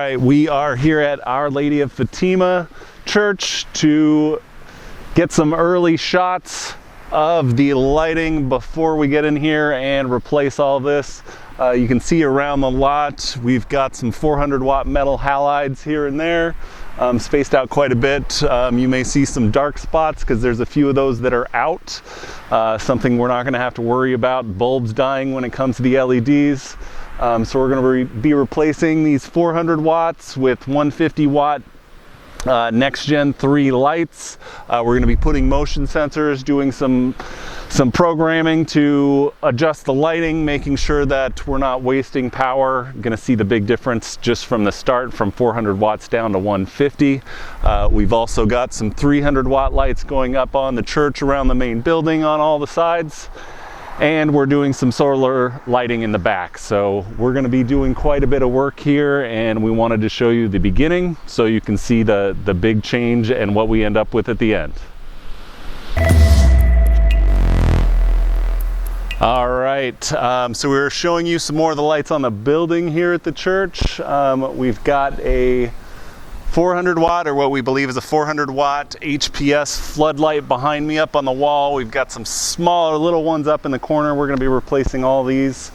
right, we are here at Our Lady of Fatima Church to get some early shots of the lighting before we get in here and replace all this. You can see around the lot we've got some 400 watt metal halides here and there, spaced out quite a bit. You may see some dark spots because there's a few of those that are out. Something we're not going to have to worry about, bulbs dying when it comes to the LEDs. So we're going to be replacing these 400 watts with 150 watt NextGen 3 lights. We're going to be putting motion sensors, doing some programming to adjust the lighting, making sure that we're not wasting power. Going to see the big difference just from the start, from 400 watts down to 150. We've also got some 300 watt lights going up on the church around the main building on all the sides. And we're doing some solar lighting in the back. So we're going to be doing quite a bit of work here, and we wanted to show you the beginning so you can see the big change and what we end up with at the end. All right, so we're showing you some more of the lights on the building here at the church. We've got a 400 watt, or what we believe is a 400 watt HPS floodlight behind me up on the wall. We've got some smaller little ones up in the corner. We're going to be replacing all these,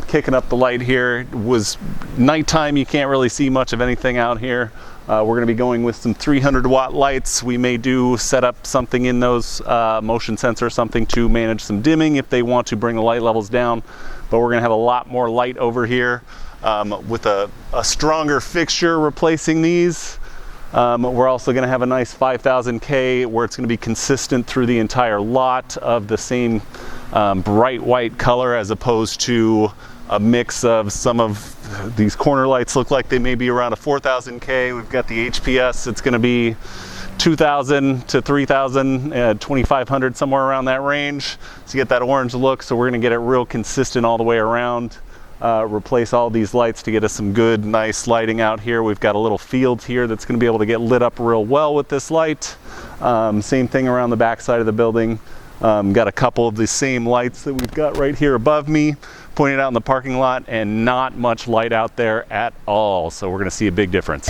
kicking up the light here. It was nighttime, you can't really see much of anything out here. We're going to be going with some 300 watt lights. We may set up something in those, motion sensor, something to manage some dimming if they want to bring the light levels down. But we're going to have a lot more light over here. With a stronger fixture replacing these. We're also going to have a nice 5000K where it's going to be consistent through the entire lot of the same bright white color, as opposed to a mix of some of these corner lights look like they may be around a 4000K. We've got the HPS, it's going to be 2000 to 3000, 2500, somewhere around that range to get that orange look. So we're going to get it real consistent all the way around. Replace all these lights to get us some good, nice lighting out here. We've got a little field here that's going to be able to get lit up real well with this light. Same thing around the back side of the building. Got a couple of the same lights that we've got right here above me, pointed out in the parking lot, and not much light out there at all. So we're going to see a big difference.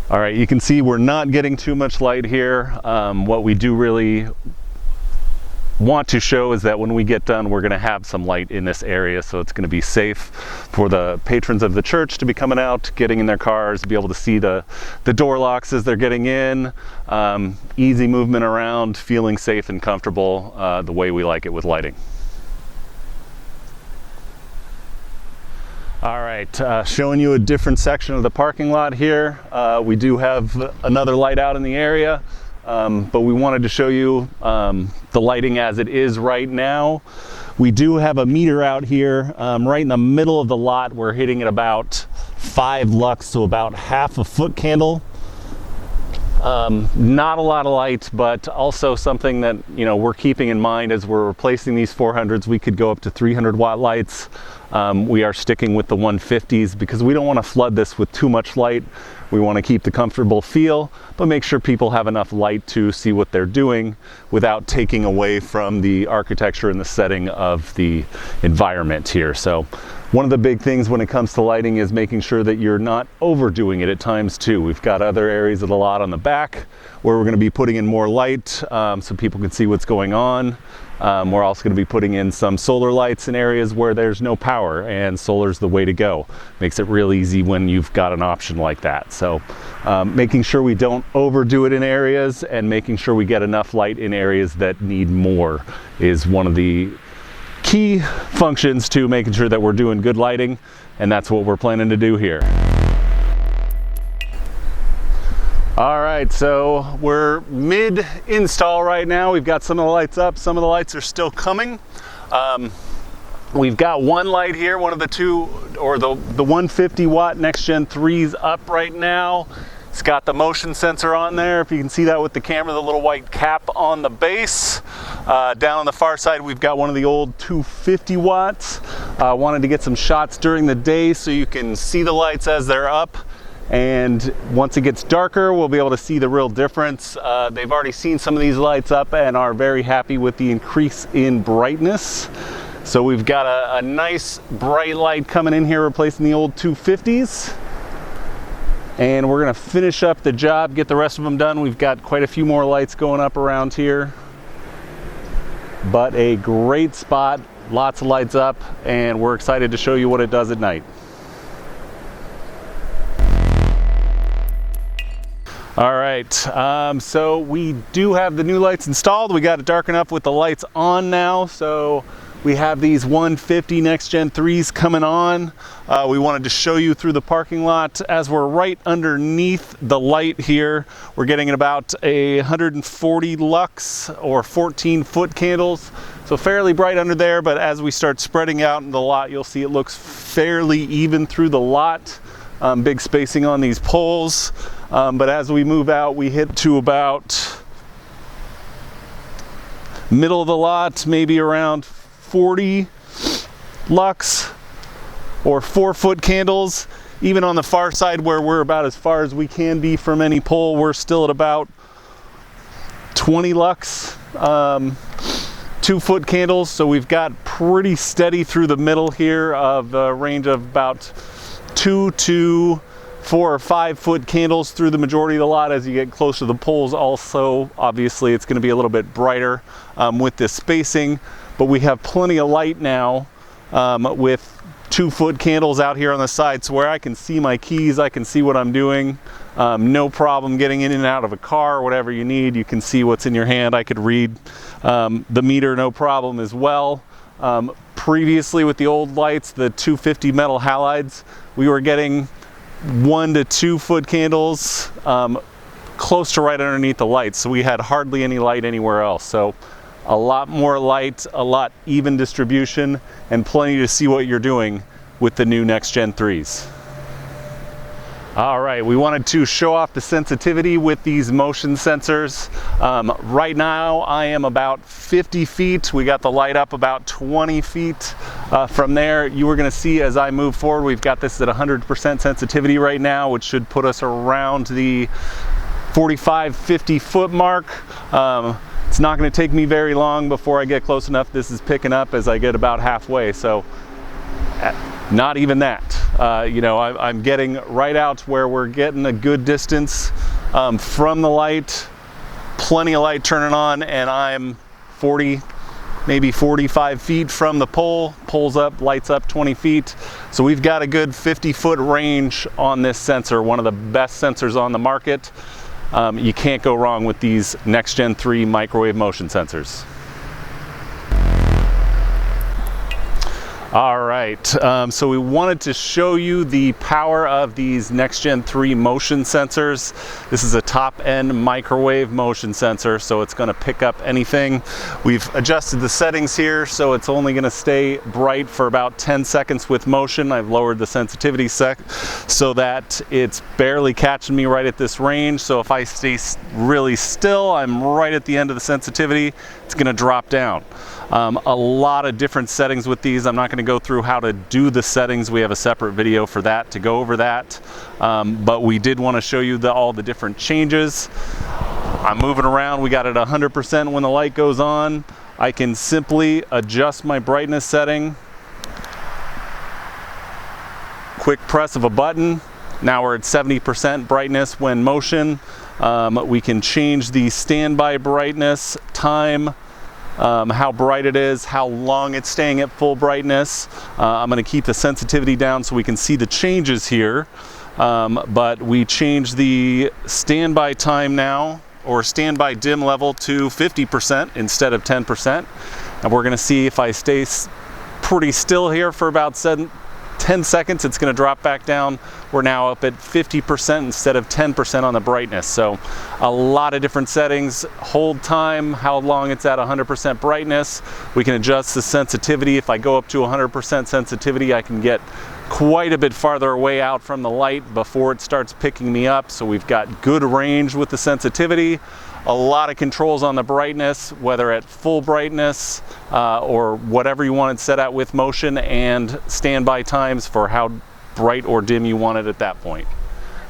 All right, you can see we're not getting too much light here. What we do really want to show is that when we get done, we're going to have some light in this area, so it's going to be safe for the patrons of the church to be coming out, getting in their cars, be able to see the door locks as they're getting in, easy movement around, feeling safe and comfortable the way we like it with lighting. All right, showing you a different section of the parking lot here. We do have another light out in the area. But we wanted to show you the lighting as it is right now. We do have a meter out here right in the middle of the lot. We're hitting at about 5 lux, so about half a Footcandle. Not a lot of light, but also something that, you know, we're keeping in mind as we're replacing these 400s. We could go up to 300 watt lights. We are sticking with the 150s because we don't want to flood this with too much light. We want to keep the comfortable feel, but make sure people have enough light to see what they're doing without taking away from the architecture and the setting of the environment here. So one of the big things when it comes to lighting is making sure that you're not overdoing it at times too. We've got other areas of the lot on the back where we're going to be putting in more light so people can see what's going on. We're also going to be putting in some solar lights in areas where there's no power, and solar's the way to go. Makes it real easy when you've got an option like that. So making sure we don't overdo it in areas and making sure we get enough light in areas that need more is one of the key functions to making sure that we're doing good lighting, and that's what we're planning to do here. All right, so we're mid-install right now. We've got some of the lights up, some of the lights are still coming. We've got one light here, one of the two, or the 150 watt NextGen 3's up right now. It's got the motion sensor on there. If you can see that with the camera, the little white cap on the base. Down on the far side, we've got one of the old 250 watts. Wanted to get some shots during the day so you can see the lights as they're up. And once it gets darker, we'll be able to see the real difference. They've already seen some of these lights up and are very happy with the increase in brightness. So we've got a nice bright light coming in here, replacing the old 250s. And we're gonna finish up the job, get the rest of them done. We've got quite a few more lights going up around here. But a great spot, lots of lights up, and we're excited to show you what it does at night. All right, so we do have the new lights installed. We got it dark enough with the lights on now. So we have these 150 NextGen 3s coming on. We wanted to show you through the parking lot as we're right underneath the light here. We're getting about 140 lux or 14 foot candles. So fairly bright under there, but as we start spreading out in the lot, you'll see it looks fairly even through the lot. Big spacing on these poles. But as we move out, we hit to about middle of the lot, maybe around 40 lux or 4 foot candles. Even on the far side where we're about as far as we can be from any pole, we're still at about 20 lux, 2 foot candles. So we've got pretty steady through the middle here of a range of about 2 to 4 or 5 foot candles through the majority of the lot. As you get close to the poles, also obviously it's going to be a little bit brighter with this spacing, but we have plenty of light now with 2 foot candles out here on the side, so where I can see my keys, I can see what I'm doing. No problem getting in and out of a car or whatever you need. You can see what's in your hand. I could read the meter no problem as well. Previously with the old lights, the 250 metal halides, we were getting 1 to 2 foot candles close to right underneath the lights, so we had hardly any light anywhere else. So a lot more light, a lot even distribution, and plenty to see what you're doing with the new NextGen 3s. All right, we wanted to show off the sensitivity with these motion sensors. Right now I am about 50 feet. We got the light up about 20 feet. From there, you are gonna see as I move forward, we've got this at 100% sensitivity right now, which should put us around the 45, 50 foot mark. It's not gonna take me very long before I get close enough. This is picking up as I get about halfway. So not even that. You know, I'm getting right out where we're getting a good distance from the light, plenty of light turning on, and I'm 40, maybe 45 feet from the pole. Pole's up, lights up 20 feet. So we've got a good 50 foot range on this sensor, one of the best sensors on the market. You can't go wrong with these NextGen 3 microwave motion sensors. All right, so we wanted to show you the power of these NextGen 3 motion sensors. This is a top-end microwave motion sensor, so it's going to pick up anything. We've adjusted the settings here, so it's only going to stay bright for about 10 seconds with motion. I've lowered the sensitivity so that it's barely catching me right at this range. So if I stay really still, I'm right at the end of the sensitivity. It's going to drop down. A lot of different settings with these. I'm not going to go through how to do the settings. We have a separate video for that to go over that. But we did want to show you all the different changes. I'm moving around. We got it 100% when the light goes on. I can simply adjust my brightness setting. Quick press of a button. Now we're at 70% brightness when motion. We can change the standby brightness time, how bright it is, how long it's staying at full brightness. I'm going to keep the sensitivity down so we can see the changes here. But we change the standby time now, or standby dim level, to 50% instead of 10%. And we're going to see if I stay pretty still here for about 10 seconds, it's going to drop back down. We're now up at 50% instead of 10% on the brightness. So a lot of different settings. Hold time, how long it's at 100% brightness. We can adjust the sensitivity. If I go up to 100% sensitivity, I can get quite a bit farther away out from the light before it starts picking me up. So we've got good range with the sensitivity. A lot of controls on the brightness, whether at full brightness or whatever you want it set at with motion, and standby times for how bright or dim you want it at that point.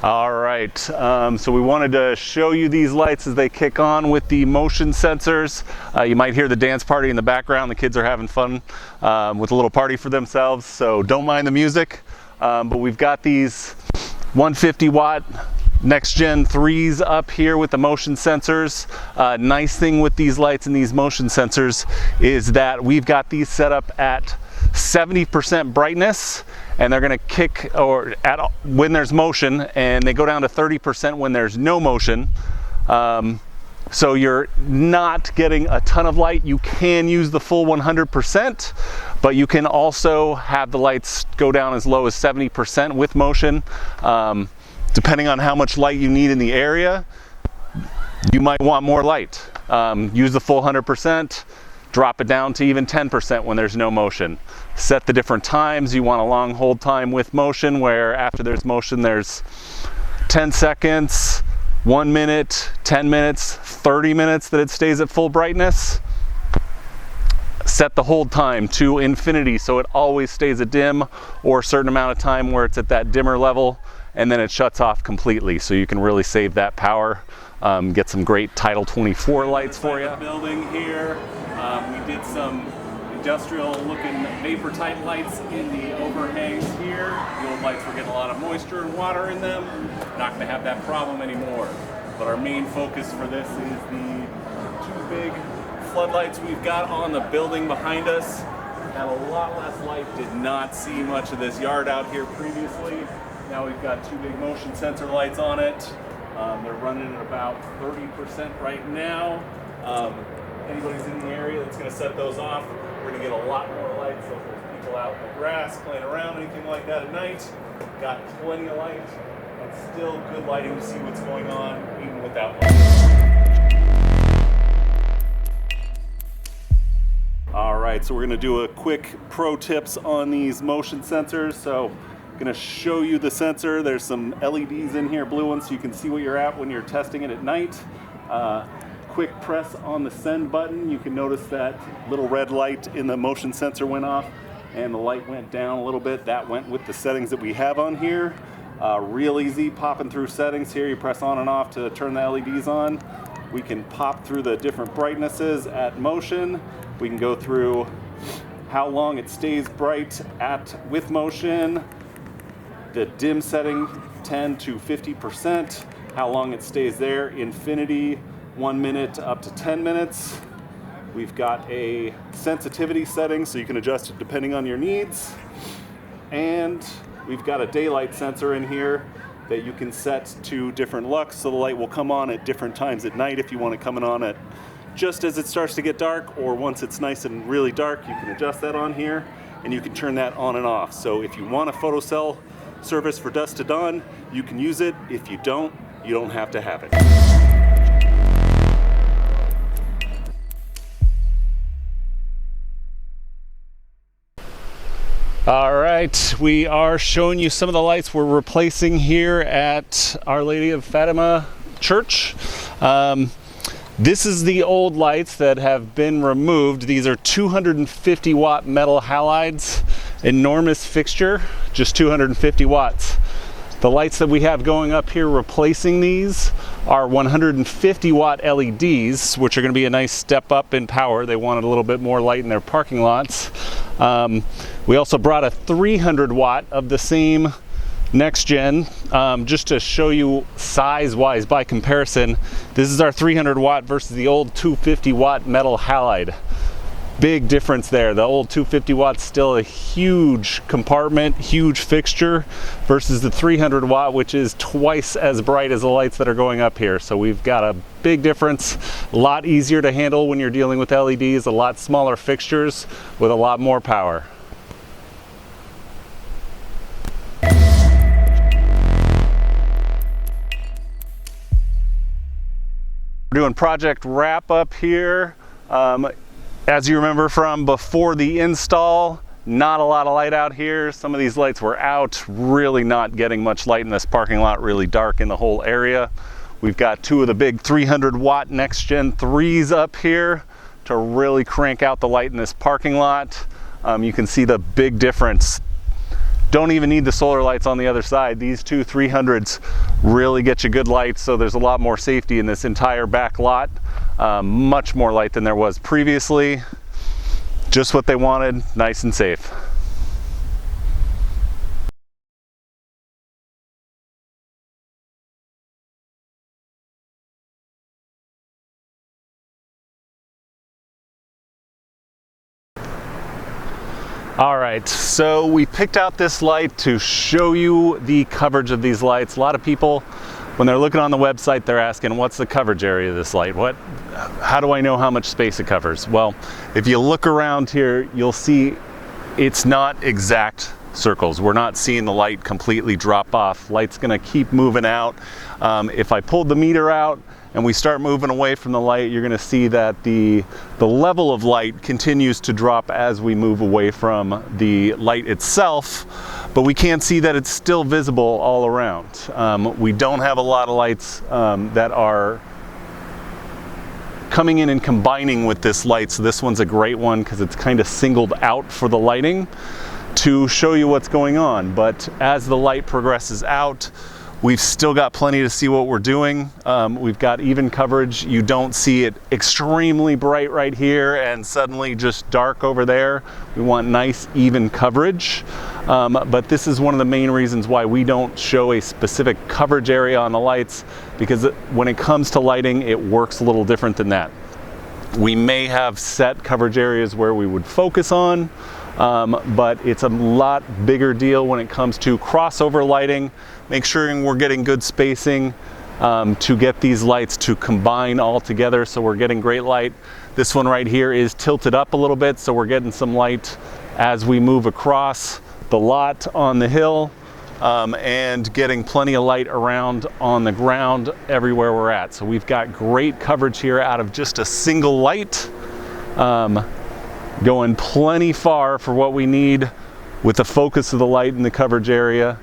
All right, so we wanted to show you these lights as they kick on with the motion sensors. You might hear the dance party in the background. The kids are having fun with a little party for themselves, so don't mind the music. But we've got these 150 watt NextGen 3s up here with the motion sensors. Nice thing with these lights and these motion sensors is that we've got these set up at 70% brightness, and they're going to kick when there's motion, and they go down to 30% when there's no motion. So you're not getting a ton of light. You can use the full 100%, but you can also have the lights go down as low as 70% with motion. Depending on how much light you need in the area, you might want more light. Use the full 100%. Drop it down to even 10% when there's no motion. Set the different times. You want a long hold time with motion, where after there's motion there's 10 seconds, 1 minute, 10 minutes, 30 minutes that it stays at full brightness. Set the hold time to infinity so it always stays at dim, or a certain amount of time where it's at that dimmer level, and then it shuts off completely, so you can really save that power. Get some great Tidal 24 lights for you. Building here. We did some industrial looking vapor type lights in the overhangs here. The old lights were getting a lot of moisture and water in them. Not going to have that problem anymore. But our main focus for this is the two big floodlights we've got on the building behind us. Had a lot less light, did not see much of this yard out here previously. Now we've got two big motion sensor lights on it. They're running at about 30% right now. Anybody's in the area that's going to set those off, we're going to get a lot more light. So if there's people out in the grass playing around, anything like that at night, got plenty of light, and still good lighting to see what's going on even without light. All right, so we're going to do a quick pro tips on these motion sensors. So I'm going to show you the sensor. There's some LEDs in here, blue ones, so you can see what you're at when you're testing it at night. Quick press on the send button. You can notice that little red light in the motion sensor went off and the light went down a little bit. That went with the settings that we have on here. Real easy popping through settings here. You press on and off to turn the LEDs on. We can pop through the different brightnesses at motion. We can go through how long it stays bright with motion, the dim setting 10 to 50%, how long it stays there, infinity, 1 minute up to 10 minutes. We've got a sensitivity setting so you can adjust it depending on your needs. And we've got a daylight sensor in here that you can set to different lux, so the light will come on at different times at night if you want it coming on at just as it starts to get dark, or once it's nice and really dark, you can adjust that on here and you can turn that on and off. So if you want a photocell service for dusk to dawn, you can use it. If you don't have to have it. All right, we are showing you some of the lights we're replacing here at Our Lady of Fatima Church. This is the old lights that have been removed. These are 250 watt metal halides, enormous fixture, just 250 watts. The lights that we have going up here replacing these are 150 watt LEDs, which are going to be a nice step up in power. They wanted a little bit more light in their parking lots. We also brought a 300 watt of the same NextGen, just to show you size-wise by comparison. This is our 300 watt versus the old 250 watt metal halide. Big difference there. The old 250 watts still a huge compartment, huge fixture, versus the 300 watt, which is twice as bright as the lights that are going up here. So we've got a big difference, a lot easier to handle when you're dealing with LEDs, a lot smaller fixtures with a lot more power. We're doing project wrap up here. As you remember from before the install, not a lot of light out here. Some of these lights were out, really not getting much light in this parking lot, really dark in the whole area. We've got two of the big 300 watt NextGen 3s up here to really crank out the light in this parking lot. You can see the big difference. don't even need the solar lights on the other side. These two 300s really get you good lights, so there's a lot more safety in this entire back lot. Much more light than there was previously. Just what they wanted, nice and safe. All right, so we picked out this light to show you the coverage of these lights. A lot of people, when they're looking on the website, they're asking, what's the coverage area of this light? How do I know how much space it covers? Well, if you look around here, you'll see it's not exact circles. We're not seeing the light completely drop off. Light's gonna keep moving out. If I pulled the meter out and we start moving away from the light, you're gonna see that the level of light continues to drop as we move away from the light itself, but we can't see that it's still visible all around. We don't have a lot of lights that are coming in and combining with this light, so this one's a great one because it's kind of singled out for the lighting to show you what's going on. But as the light progresses out, we've still got plenty to see what we're doing. We've got even coverage. You don't see it extremely bright right here and suddenly just dark over there. We want nice, even coverage. But this is one of the main reasons why we don't show a specific coverage area on the lights, because when it comes to lighting, it works a little different than that. We may have set coverage areas where we would focus on, but it's a lot bigger deal when it comes to crossover lighting. Make sure we're getting good spacing to get these lights to combine all together so we're getting great light. This one right here is tilted up a little bit, so we're getting some light as we move across the lot on the hill, and getting plenty of light around on the ground everywhere we're at. So we've got great coverage here out of just a single light. Going plenty far for what we need with the focus of the light in the coverage area.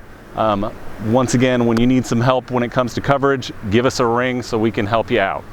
Once again, when you need some help when it comes to coverage, give us a ring so we can help you out.